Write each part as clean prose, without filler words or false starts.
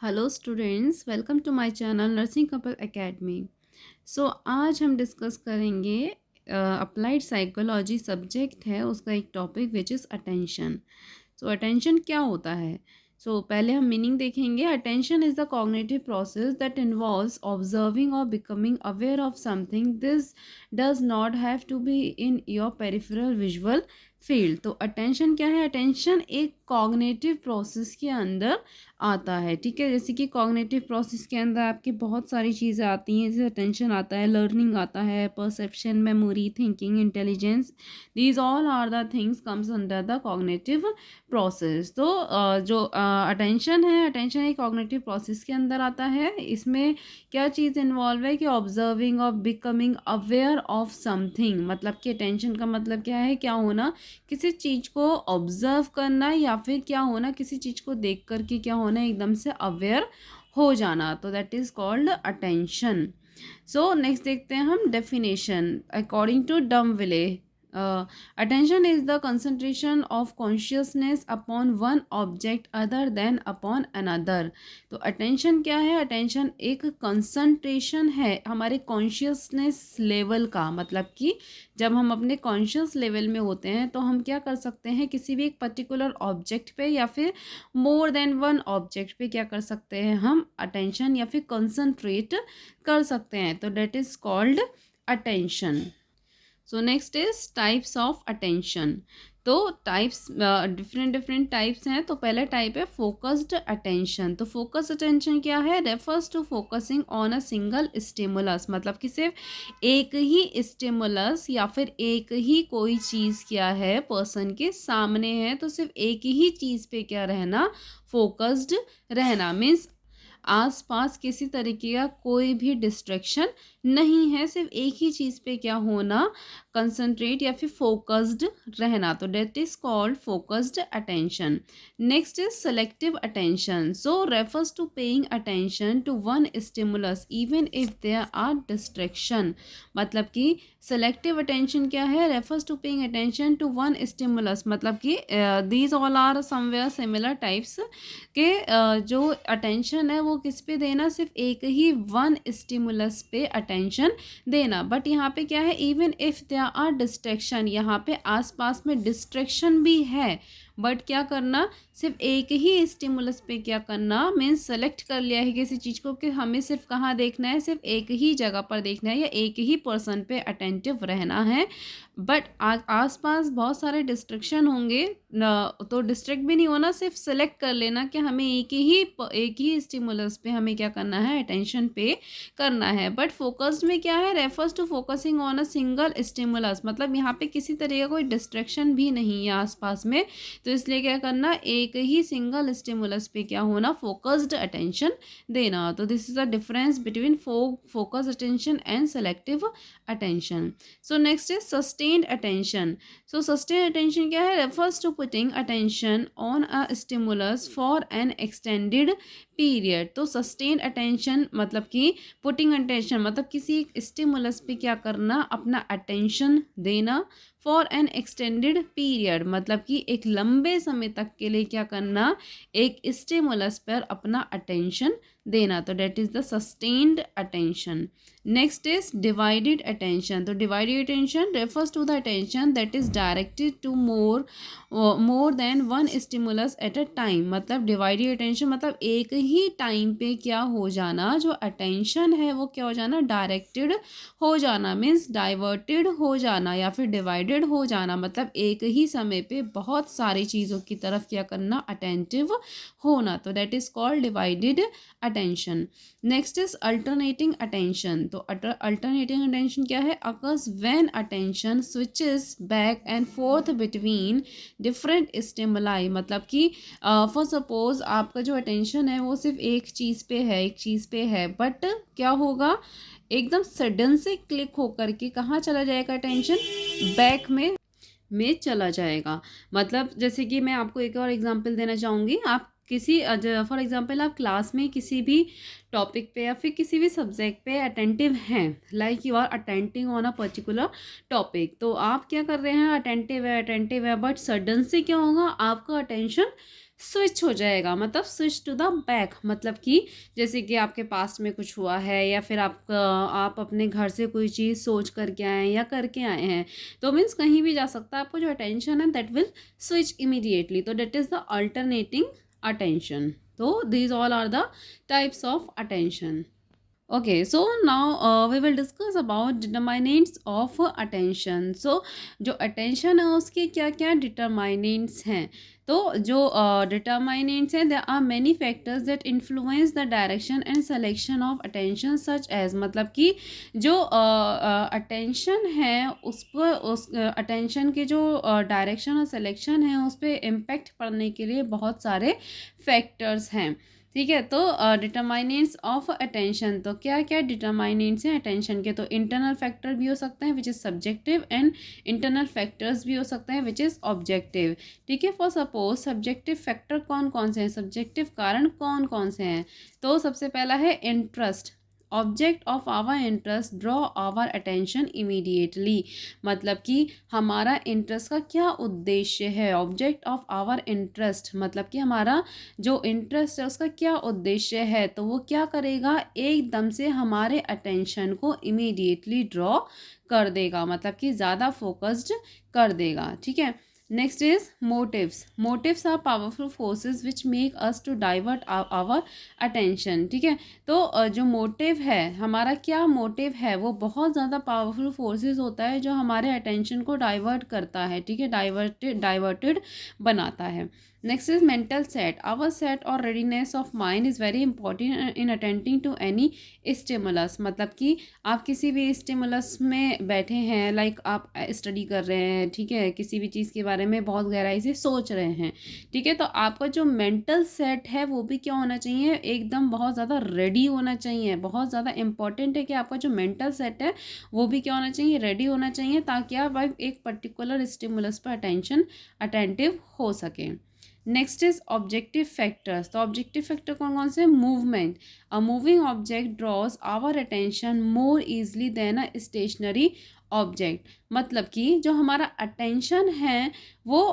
Hello students, welcome to my channel nursing couple academy. आज हम discuss करेंगे applied psychology subject है, उसका एक topic which is attention. Attention क्या होता है? पहले हम मीनिंग देखेंगे। Attention is the cognitive process that involves observing और becoming aware of something. This does not have to be in your peripheral visual field. तो अटेंशन क्या है? अटेंशन एक कॉग्निटिव प्रोसेस के अंदर आता है। ठीक है, जैसे कि कॉग्निटिव प्रोसेस के अंदर आपकी बहुत सारी चीज़ें आती हैं, जैसे अटेंशन आता है, लर्निंग आता है, perception, memory, thinking, intelligence. These all are the things comes under the cognitive process. जो अटेंशन है, अटेंशन एक कॉग्निटिव प्रोसेस के अंदर आता है। इसमें क्या चीज़ इन्वॉल्व है कि ऑब्जर्विंग और बिकमिंग अवेयर ऑफ समथिंग। मतलब कि अटेंशन का मतलब क्या है? क्या होना, किसी चीज़ को ऑब्जर्व करना, या फिर क्या होना, किसी चीज़ को देख करके क्या होना, एकदम से अवेयर हो जाना। तो that is called attention. Next देखते हैं हम definition according to Dumville. Attention is the concentration of consciousness upon one object other than upon another. तो अटेंशन क्या है? अटेंशन एक कंसंट्रेशन है हमारे कॉन्शियसनेस लेवल का। मतलब कि जब हम अपने कॉन्शियस लेवल में होते हैं तो हम क्या कर सकते हैं, किसी भी एक पर्टिकुलर ऑब्जेक्ट पे या फिर मोर देन वन ऑब्जेक्ट पे क्या कर सकते हैं, हम अटेंशन या फिर कंसंट्रेट कर सकते हैं। तो that is called attention. Next is types of attention. तो टाइप्स डिफरेंट डिफरेंट टाइप्स हैं। तो पहला टाइप है फोकस्ड अटेंशन। तो फोकस्ड अटेंशन क्या है? Refers to focusing on a single stimulus. मतलब कि सिर्फ एक ही स्टिमुलस या फिर एक ही कोई चीज़ क्या है पर्सन के सामने है, तो सिर्फ एक ही चीज़ पे क्या रहना, फोकस्ड रहना। मीन्स आसपास किसी तरीके का कोई भी डिस्ट्रैक्शन नहीं है, सिर्फ एक ही चीज़ पे क्या होना, कंसंट्रेट या फिर फोकस्ड रहना। तो that is called focused attention. Next is selective attention. Refers to paying attention to one stimulus even if there are distraction. मतलब कि सेलेक्टिव अटेंशन क्या है? Refers to paying attention to one stimulus. मतलब कि these all are somewhere similar types के जो attention है वो किस पे देना, सिर्फ एक ही वन स्टिमुलस पे अटेंशन देना। बट यहाँ पे क्या है, even if there are distraction, यहाँ पे आसपास में डिस्ट्रैक्शन भी है, बट क्या करना, सिर्फ एक ही स्टिमुलस पे क्या करना, मीन्स सेलेक्ट कर लिया है किसी चीज़ को कि हमें सिर्फ कहाँ देखना है, सिर्फ एक ही जगह पर देखना है या एक ही पर्सन पे अटेंटिव रहना है। बट आसपास बहुत सारे डिस्ट्रैक्शन होंगे तो डिस्ट्रैक्ट भी नहीं होना, सिर्फ सेलेक्ट कर लेना कि हमें एक ही स्टिमुलस पे हमें क्या करना है, अटेंशन पे करना है। बट फोकस्ड में क्या है? Refers to focusing on a single stimulus. मतलब यहाँ पे किसी तरह का कोई डिस्ट्रैक्शन भी नहीं है आसपास में, तो इसलिए क्या करना, एक ही सिंगल स्टिमुलस पे क्या होना, फोकस्ड अटेंशन देना। तो this is the difference between focused attention and selective attention. Next is sustained attention. Sustained attention क्या है? Refers to putting attention on a stimulus for an extended period. तो sustain attention मतलब कि putting attention मतलब किसी एक stimulus पे क्या करना, अपना अटेंशन देना। फॉर एन एक्सटेंडेड पीरियड मतलब कि एक लंबे समय तक के लिए क्या करना, एक स्टिमुलस पर अपना अटेंशन देना। तो that is the sustained attention. Next is divided attention. तो divided attention refers to the attention that is directed to more than one stimulus at a time. मतलब डिवाइडेड अटेंशन मतलब एक ही टाइम पे क्या हो जाना, जो अटेंशन है वो क्या हो जाना, डायरेक्टेड हो जाना, मीन्स डाइवर्टेड हो जाना या फिर डिवाइडेड हो जाना। मतलब एक ही समय पे बहुत सारी चीज़ों की तरफ क्या करना, अटेंटिव होना। तो that is called divided attention. Next is alternating attention. तो अल्टरनेटिंग अटेंशन क्या है? Occurs when attention switches back and fourth between different stimuli. मतलब कि फॉर सपोज आपका जो अटेंशन है वो सिर्फ एक चीज़ पे है, बट क्या होगा, एकदम सडन से क्लिक होकर के कहाँ चला जाएगा अटेंशन, बैक में चला जाएगा। मतलब जैसे कि मैं आपको एक और एग्जांपल देना चाहूँगी। आप किसी फॉर एग्जांपल आप क्लास में किसी भी टॉपिक पे या फिर किसी भी सब्जेक्ट पे अटेंटिव हैं, like you are attending on a particular topic. तो आप क्या कर रहे हैं, अटेंटिव है, बट सडन से क्या होगा, आपका अटेंशन स्विच हो जाएगा, मतलब स्विच टू द बैक, मतलब कि जैसे कि आपके पास्ट में कुछ हुआ है या फिर आप अपने घर से कोई चीज़ सोच करके आए हैं या करके आए हैं, तो मीन्स कहीं भी जा सकता है, आपको जो अटेंशन है दैट विल स्विच इमीडिएटली, तो that is the alternating attention. तो these all are the types of attention. Okay, so now we will discuss about determinants of attention. So जो attention है उसके क्या क्या determinants हैं? तो जो determinants हैं, there are many factors that influence the direction and selection of attention such as, मतलब कि जो attention है उस पर उस attention के जो direction और selection है उस पर impact पड़ने के लिए बहुत सारे factors हैं। ठीक है, तो डिटरमाइनेंट्स ऑफ अटेंशन, तो क्या क्या डिटरमाइनेंट्स हैं अटेंशन के? तो इंटरनल फैक्टर भी हो सकते हैं which is subjective, and internal factors भी हो सकते हैं विच इज़ ऑब्जेक्टिव। ठीक है, फॉर सपोज सब्जेक्टिव फैक्टर कौन कौन से हैं, सब्जेक्टिव कारण कौन कौन से हैं? तो सबसे पहला है interest. Object of our interest draw our attention immediately, मतलब कि हमारा इंटरेस्ट का क्या उद्देश्य है। ऑब्जेक्ट ऑफ आवर इंटरेस्ट मतलब कि हमारा जो इंटरेस्ट है उसका क्या उद्देश्य है, तो वो क्या करेगा, एकदम से हमारे अटेंशन को इमीडिएटली ड्रॉ कर देगा, मतलब कि ज़्यादा फोकस्ड कर देगा। ठीक है, next is motives. Motives are powerful forces which make us to divert our attention. ठीक है, तो जो मोटिव है, हमारा क्या मोटिव है, वो बहुत ज़्यादा पावरफुल फोर्सेस होता है जो हमारे अटेंशन को डाइवर्ट करता है। ठीक है, डाइवर्टेड बनाता है। Next is mental set. Our set और readiness of mind is very important in attending to any stimulus, मतलब कि आप किसी भी स्टिमुलस में बैठे हैं, लाइक आप स्टडी कर रहे हैं, ठीक है, किसी भी चीज़ के बारे में बहुत गहराई से सोच रहे हैं। ठीक है, तो आपका जो मेंटल सेट है वो भी क्या होना चाहिए, एकदम बहुत ज़्यादा रेडी होना चाहिए। बहुत ज़्यादा इंपॉर्टेंट है कि आपका जो मेंटल सेट है वो भी क्या होना चाहिए, रेडी होना चाहिए, ताकि आप एक पर्टिकुलर स्टिमुलस पर अटेंटिव हो सकें। Next is objective factors. तो ऑब्जेक्टिव फैक्टर कौन कौन से? Movement. A moving object draws our attention more easily than a stationary object, मतलब कि जो हमारा अटेंशन है वो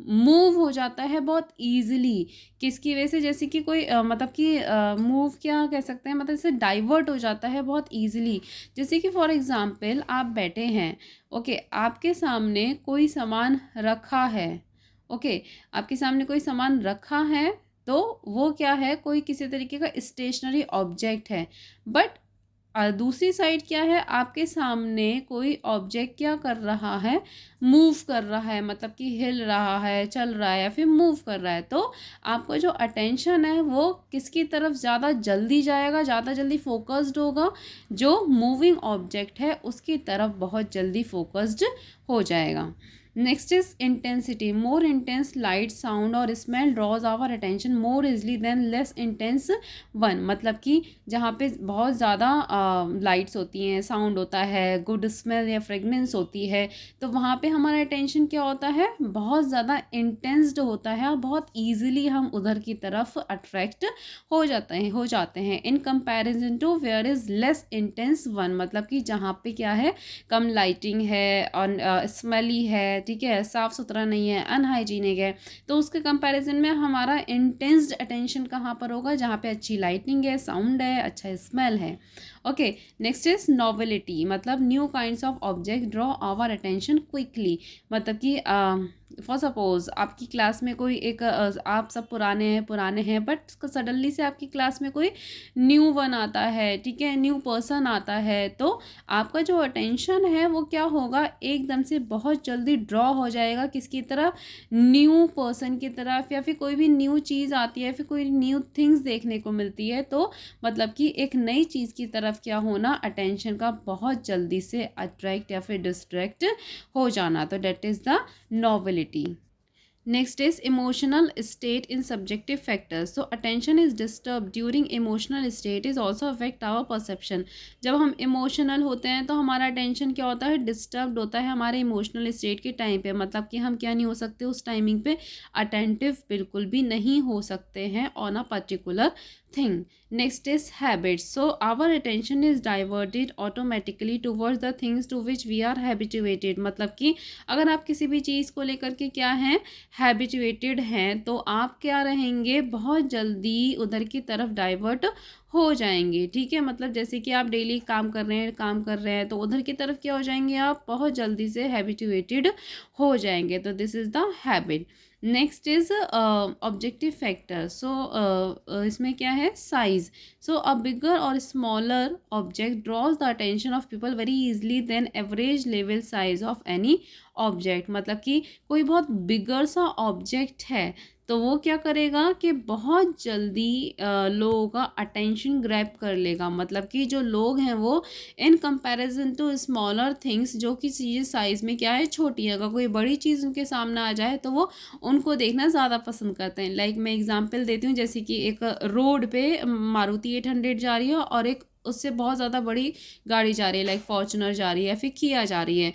मूव हो जाता है बहुत ईजिली। किसकी वजह से? जैसे कि कोई मतलब कि मूव क्या कह सकते हैं, मतलब जैसे डाइवर्ट हो जाता है बहुत ईजिली। जैसे कि फॉर एग्जांपल आप बैठे हैं, ओके, आपके सामने कोई सामान रखा है, ओके, आपके सामने कोई सामान रखा है, तो वो क्या है, कोई किसी तरीके का स्टेशनरी ऑब्जेक्ट है। बट दूसरी साइड क्या है, आपके सामने कोई ऑब्जेक्ट क्या कर रहा है, मूव कर रहा है, मतलब कि हिल रहा है, चल रहा है या फिर मूव कर रहा है। तो आपका जो अटेंशन है वो किसकी तरफ ज़्यादा जल्दी जाएगा, ज़्यादा जल्दी फोकस्ड होगा, जो मूविंग ऑब्जेक्ट है उसकी तरफ बहुत जल्दी फोकस्ड हो जाएगा। Next is intensity. More intense light, sound और smell draws our attention more easily than less intense one, मतलब कि जहाँ पे बहुत ज़्यादा लाइट्स होती हैं, साउंड होता है, गुड स्मेल या फ्रेगनेंस होती है, तो वहाँ पे हमारा अटेंशन क्या होता है, बहुत ज़्यादा इंटेंस्ड होता है और बहुत ईजिली हम उधर की तरफ अट्रैक्ट हो जाते हैं in comparison to where is less intense one, मतलब कि जहाँ पे क्या है, कम लाइटिंग है और स्मेली है, ठीक है, साफ़ सुथरा नहीं है, अनहाइजीनिक है, तो उसके कंपैरिजन में हमारा इंटेंस्ड अटेंशन कहाँ पर होगा, जहाँ पे अच्छी लाइटिंग है, साउंड है, अच्छा स्मेल है। ओके, नेक्स्ट इज नॉवेलिटी, मतलब new kinds of object draw our attention quickly, मतलब कि फॉर सपोज आपकी क्लास में कोई एक आप सब पुराने हैं बट सडनली से आपकी क्लास में कोई न्यू वन आता है, ठीक है, न्यू पर्सन आता है, तो आपका जो अटेंशन है वो क्या होगा, एकदम से बहुत जल्दी ड्रॉ हो जाएगा किसकी तरफ, न्यू पर्सन की तरफ, या फिर कोई भी न्यू चीज़ आती है, फिर कोई न्यू थिंग्स देखने को मिलती है, तो मतलब कि एक नई चीज़ की तरफ क्या होना, अटेंशन का बहुत जल्दी से अट्रैक्ट या फिर डिस्ट्रैक्ट हो जाना, तो that is the novelty. Next is emotional state in subjective factors. So attention is disturbed during emotional state is also affect our perception. जब हम emotional होते हैं तो हमारा attention क्या होता है, disturbed होता है हमारे emotional state के टाइम पे, मतलब कि हम क्या नहीं हो सकते उस टाइमिंग पे, attentive बिल्कुल भी नहीं हो सकते हैं on a particular thing. Next is habits. So our attention is diverted automatically towards the things to which we are habituated. मतलब कि अगर आप किसी भी चीज़ को लेकर के क्या हैं, हैबिचुएटेड हैं तो आप क्या रहेंगे, बहुत जल्दी उधर की तरफ डाइवर्ट हो जाएंगे। ठीक है, मतलब जैसे कि आप डेली काम कर रहे हैं तो उधर की तरफ क्या हो जाएंगे, आप बहुत जल्दी से हैबिचुएटेड हो जाएंगे। तो this is the habit. Next is objective factor. So इसमें क्या है, साइज। सो अ बिगर और smaller object draws the attention of people very easily than average level size of any object. मतलब कि कोई बहुत बिगर सा ऑब्जेक्ट है तो वो क्या करेगा कि बहुत जल्दी लोगों का अटेंशन ग्रैब कर लेगा। मतलब कि जो लोग हैं वो in comparison to smaller things, जो कि चीज़ें साइज़ में क्या है, छोटी है, अगर कोई बड़ी चीज़ उनके सामने आ जाए तो वो उनको देखना ज़्यादा पसंद करते हैं। लाइक मैं एग्जांपल देती हूँ, जैसे कि एक रोड पे मारुति 800 जा रही है और एक उससे बहुत ज़्यादा बड़ी गाड़ी जा रही है, लाइक फॉर्चुनर जा रही है, फिर किया जा रही है।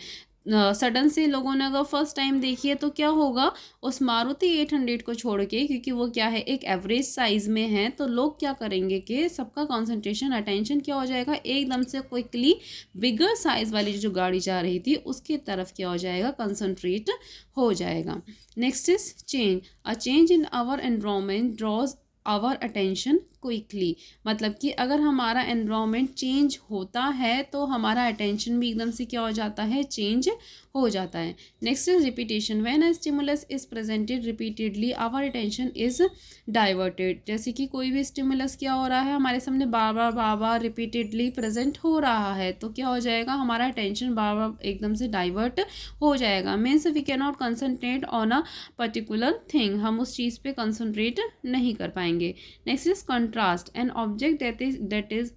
सडन से लोगों ने अगर फर्स्ट टाइम देखी है तो क्या होगा, उस मारुति 800 को छोड़ के, क्योंकि वो क्या है एक एवरेज साइज में है, तो लोग क्या करेंगे कि सबका कंसंट्रेशन अटेंशन क्या हो जाएगा, एकदम से क्विकली बिगर साइज वाली जो गाड़ी जा रही थी उसकी तरफ क्या हो जाएगा, कंसंट्रेट हो जाएगा। Next is change. A change in our environment draws our attention quickly. मतलब कि अगर हमारा एनवायरमेंट चेंज होता है तो हमारा अटेंशन भी एकदम से क्या हो जाता है, चेंज हो जाता है। Next is repetition. When a stimulus is presented repeatedly our attention is diverted. जैसे कि कोई भी स्टिमुलस क्या हो रहा है, हमारे सामने बार बार रिपीटेडली प्रेजेंट हो रहा है तो क्या हो जाएगा, हमारा अटेंशन बार बार एकदम से डाइवर्ट हो जाएगा। Means we can not concentrate on a particular thing, हम उस चीज़ पे कंसंट्रेट नहीं कर पाएंगे। Next is contrast. An object that is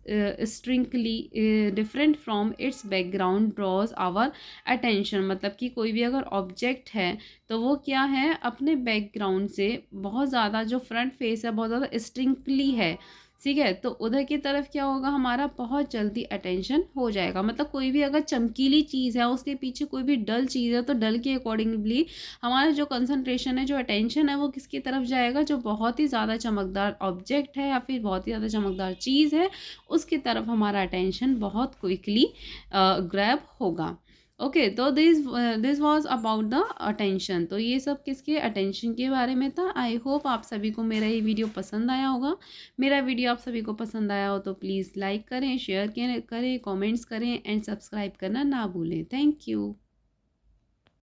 strikingly different from its background draws our attention. मतलब कि कोई भी अगर ऑब्जेक्ट है तो वो क्या है, अपने बैकग्राउंड से बहुत ज़्यादा, जो फ्रंट फेस है बहुत ज़्यादा स्ट्रिंकली है, ठीक है, तो उधर की तरफ क्या होगा, हमारा बहुत जल्दी अटेंशन हो जाएगा। मतलब कोई भी अगर चमकीली चीज़ है उसके पीछे कोई भी डल चीज़ है तो डल के अकॉर्डिंगली हमारा जो कंसंट्रेशन है, जो अटेंशन है, वो किसकी तरफ जाएगा, जो बहुत ही ज़्यादा चमकदार ऑब्जेक्ट है या फिर बहुत ही ज़्यादा चमकदार चीज़ है उसकी तरफ हमारा अटेंशन बहुत क्विकली ग्रैब होगा। ओके, तो this was about the attention. तो ये सब किसके, अटेंशन के बारे में था। आई होप आप सभी को मेरा ये वीडियो पसंद आया होगा। मेरा वीडियो आप सभी को पसंद आया हो तो प्लीज़ लाइक करें, शेयर करें, कमेंट्स करें एंड सब्सक्राइब करना ना भूलें। Thank you.